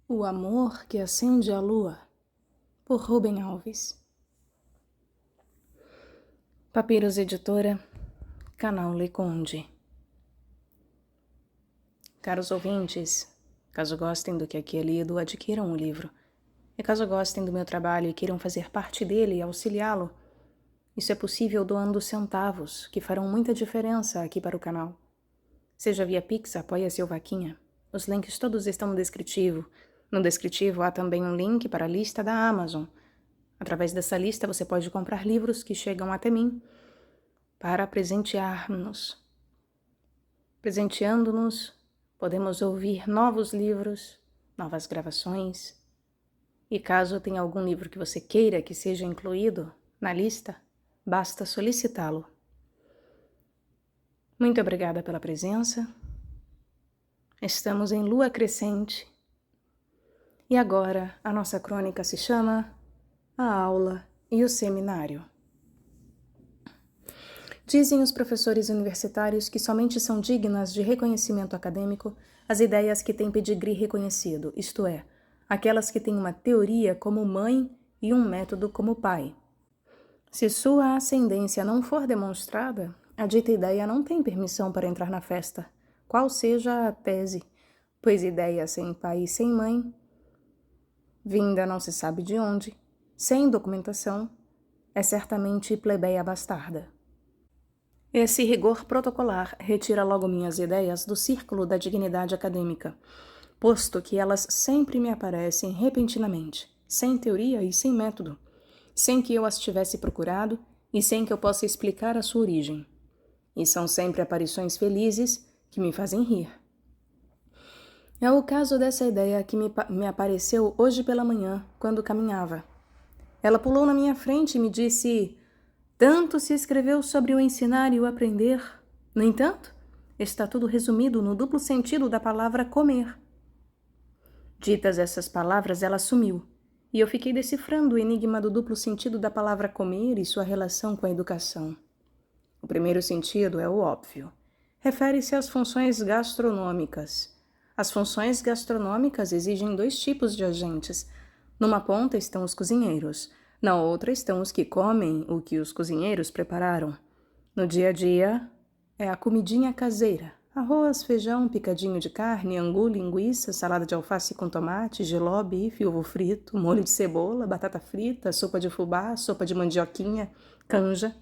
O amor que acende a lua, por Rubem Alves. Papiros Editora, Canal Leconde. Caros ouvintes, caso gostem do que aqui é lido, adquiram o livro. E caso gostem do meu trabalho e queiram fazer parte dele e auxiliá-lo, isso é possível doando centavos, que farão muita diferença aqui para o canal. Seja via Pix, apoia-se ou vaquinha. Os links todos estão no descritivo. No descritivo há também um link para a lista da Amazon. Através dessa lista você pode comprar livros que chegam até mim para presentear-nos. Presenteando-nos, podemos ouvir novos livros, novas gravações. E caso tenha algum livro que você queira que seja incluído na lista, basta solicitá-lo. Muito obrigada pela presença. Estamos em lua crescente. E agora a nossa crônica se chama A Aula e o Seminário. Dizem os professores universitários que somente são dignas de reconhecimento acadêmico as ideias que têm pedigree reconhecido, isto é, aquelas que têm uma teoria como mãe e um método como pai. Se sua ascendência não for demonstrada, a dita ideia não tem permissão para entrar na festa, qual seja a tese, pois ideia sem pai e sem mãe, vinda não se sabe de onde, sem documentação, é certamente plebeia bastarda. Esse rigor protocolar retira logo minhas ideias do círculo da dignidade acadêmica, posto que elas sempre me aparecem repentinamente, sem teoria e sem método, sem que eu as tivesse procurado e sem que eu possa explicar a sua origem. E são sempre aparições felizes que me fazem rir. É o caso dessa ideia que me apareceu hoje pela manhã, quando caminhava. Ela pulou na minha frente e me disse: tanto se escreveu sobre o ensinar e o aprender. No entanto, está tudo resumido no duplo sentido da palavra comer. Ditas essas palavras, ela sumiu, e eu fiquei decifrando o enigma do duplo sentido da palavra comer e sua relação com a educação. O primeiro sentido é o óbvio. Refere-se às funções gastronômicas. As funções gastronômicas exigem dois tipos de agentes. Numa ponta estão os cozinheiros, na outra estão os que comem o que os cozinheiros prepararam. No dia a dia, é a comidinha caseira. Arroz, feijão, picadinho de carne, angu, linguiça, salada de alface com tomate, jiló, bife, ovo frito, molho de cebola, batata frita, sopa de fubá, sopa de mandioquinha, canja.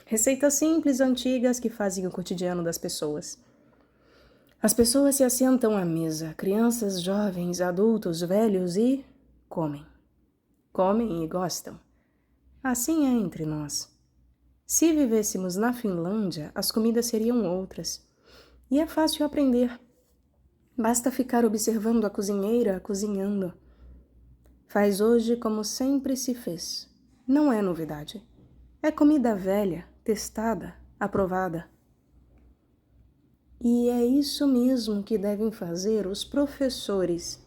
Receitas simples, antigas, que fazem o cotidiano das pessoas. As pessoas se assentam à mesa, crianças, jovens, adultos, velhos e comem. Comem e gostam. Assim é entre nós. Se vivêssemos na Finlândia, as comidas seriam outras. E é fácil aprender. Basta ficar observando a cozinheira cozinhando. Faz hoje como sempre se fez. Não é novidade. É comida velha, testada, aprovada. E é isso mesmo que devem fazer os professores.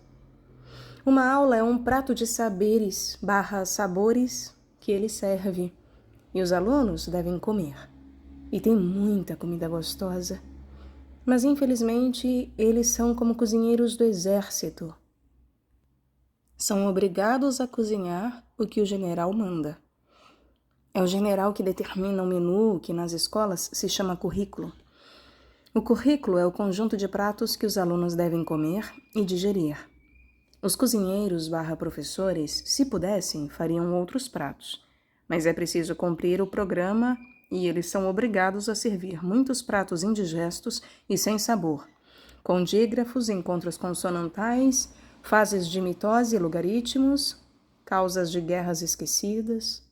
Uma aula é um prato de saberes / sabores que ele serve. E os alunos devem comer. E tem muita comida gostosa. Mas, infelizmente, eles são como cozinheiros do exército. São obrigados a cozinhar o que o general manda. É o general que determina o menu, que nas escolas se chama currículo. O currículo é o conjunto de pratos que os alunos devem comer e digerir. Os cozinheiros / professores, se pudessem, fariam outros pratos, mas é preciso cumprir o programa e eles são obrigados a servir muitos pratos indigestos e sem sabor, com dígrafos, encontros consonantais, fases de mitose e logaritmos, causas de guerras esquecidas.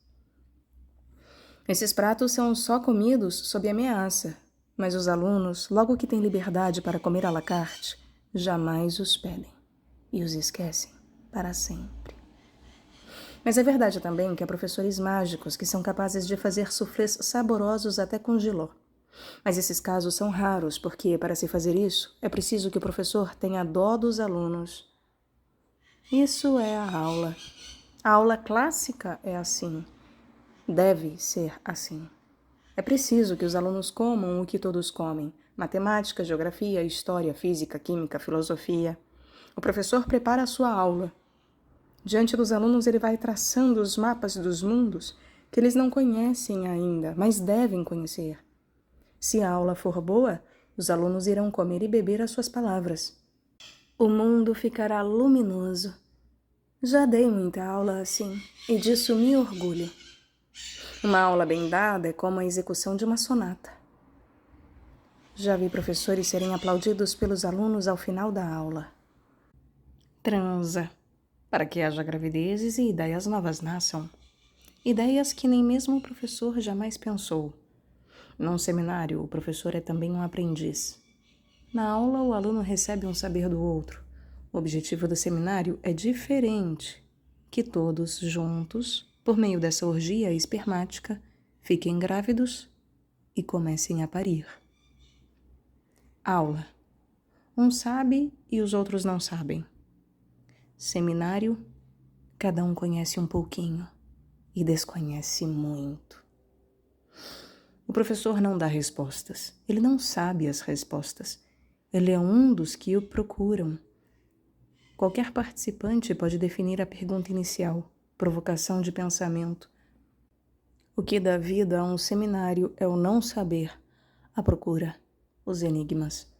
Esses pratos são só comidos sob ameaça, mas os alunos, logo que têm liberdade para comer à la carte, jamais os pedem e os esquecem para sempre. Mas é verdade também que há professores mágicos que são capazes de fazer suflês saborosos até com jiló. Mas esses casos são raros, porque, para se fazer isso, é preciso que o professor tenha dó dos alunos. Isso é a aula. A aula clássica é assim. Deve ser assim. É preciso que os alunos comam o que todos comem: matemática, geografia, história, física, química, filosofia. O professor prepara a sua aula. Diante dos alunos, ele vai traçando os mapas dos mundos que eles não conhecem ainda, mas devem conhecer. Se a aula for boa, os alunos irão comer e beber as suas palavras. O mundo ficará luminoso. Já dei muita aula assim, e disso me orgulho. Uma aula bem dada é como a execução de uma sonata. Já vi professores serem aplaudidos pelos alunos ao final da aula. Transa, para que haja gravidezes e ideias novas nasçam. Ideias que nem mesmo o professor jamais pensou. Num seminário, o professor é também um aprendiz. Na aula, o aluno recebe um saber do outro. O objetivo do seminário é diferente. Que todos juntos, por meio dessa orgia espermática, fiquem grávidos e comecem a parir. Aula. Um sabe e os outros não sabem. Seminário, cada um conhece um pouquinho e desconhece muito. O professor não dá respostas, ele não sabe as respostas. Ele é um dos que o procuram. Qualquer participante pode definir a pergunta inicial, provocação de pensamento. O que dá vida a um seminário é o não saber, a procura, os enigmas.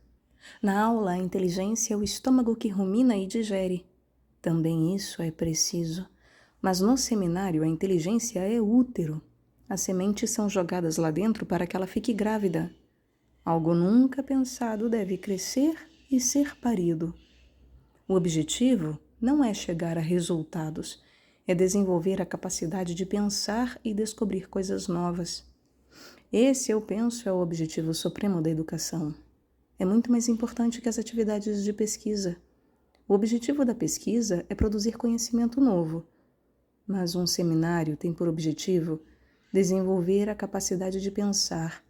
Na aula, a inteligência é o estômago que rumina e digere. Também isso é preciso. Mas no seminário, a inteligência é útero. As sementes são jogadas lá dentro para que ela fique grávida. Algo nunca pensado deve crescer e ser parido. O objetivo não é chegar a resultados, é desenvolver a capacidade de pensar e descobrir coisas novas. Esse, eu penso, é o objetivo supremo da educação. É muito mais importante que as atividades de pesquisa. O objetivo da pesquisa é produzir conhecimento novo, mas um seminário tem por objetivo desenvolver a capacidade de pensar,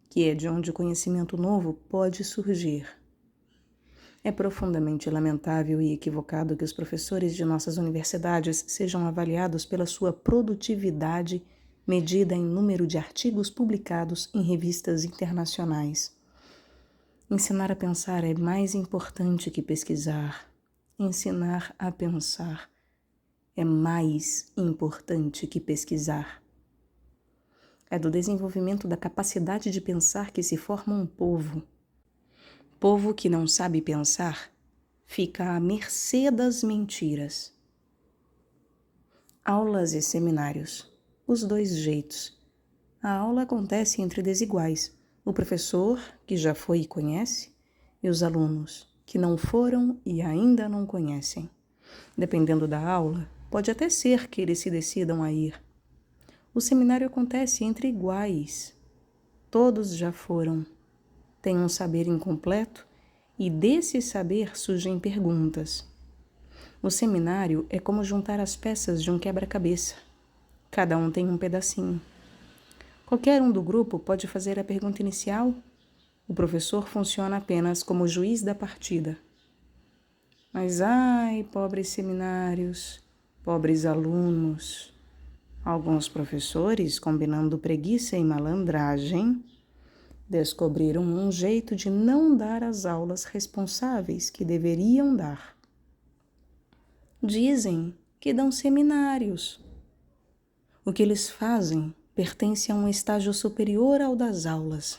que é de onde o conhecimento novo pode surgir. É profundamente lamentável e equivocado que os professores de nossas universidades sejam avaliados pela sua produtividade medida em número de artigos publicados em revistas internacionais. Ensinar a pensar é mais importante que pesquisar. Ensinar a pensar é mais importante que pesquisar. É do desenvolvimento da capacidade de pensar que se forma um povo. Povo que não sabe pensar fica à mercê das mentiras. Aulas e seminários. Os dois jeitos. A aula acontece entre desiguais. O professor, que já foi e conhece, e os alunos, que não foram e ainda não conhecem. Dependendo da aula, pode até ser que eles se decidam a ir. O seminário acontece entre iguais. Todos já foram. Têm um saber incompleto e desse saber surgem perguntas. O seminário é como juntar as peças de um quebra-cabeça. Cada um tem um pedacinho. Qualquer um do grupo pode fazer a pergunta inicial. O professor funciona apenas como juiz da partida. Mas ai, pobres seminários, pobres alunos. Alguns professores, combinando preguiça e malandragem, descobriram um jeito de não dar as aulas responsáveis que deveriam dar. Dizem que dão seminários. O que eles fazem pertence a um estágio superior ao das aulas.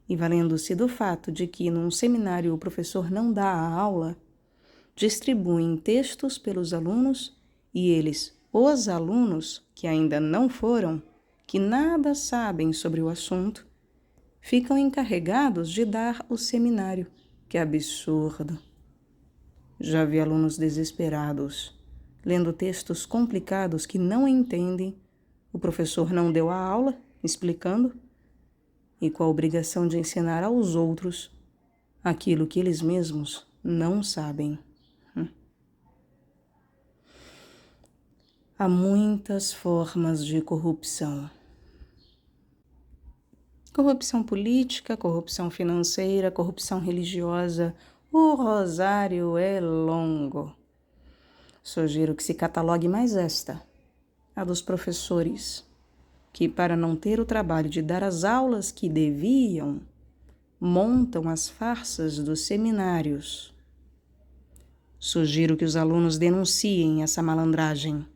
E valendo-se do fato de que num seminário o professor não dá a aula, distribuem textos pelos alunos e eles, os alunos que ainda não foram, que nada sabem sobre o assunto, ficam encarregados de dar o seminário. Que absurdo! Já vi alunos desesperados, lendo textos complicados que não entendem. O professor não deu a aula, explicando, e com a obrigação de ensinar aos outros aquilo que eles mesmos não sabem. Há muitas formas de corrupção. Corrupção política, corrupção financeira, corrupção religiosa. O rosário é longo. Sugiro que se catalogue mais esta, a dos professores, que para não ter o trabalho de dar as aulas que deviam, montam as farsas dos seminários. Sugiro que os alunos denunciem essa malandragem.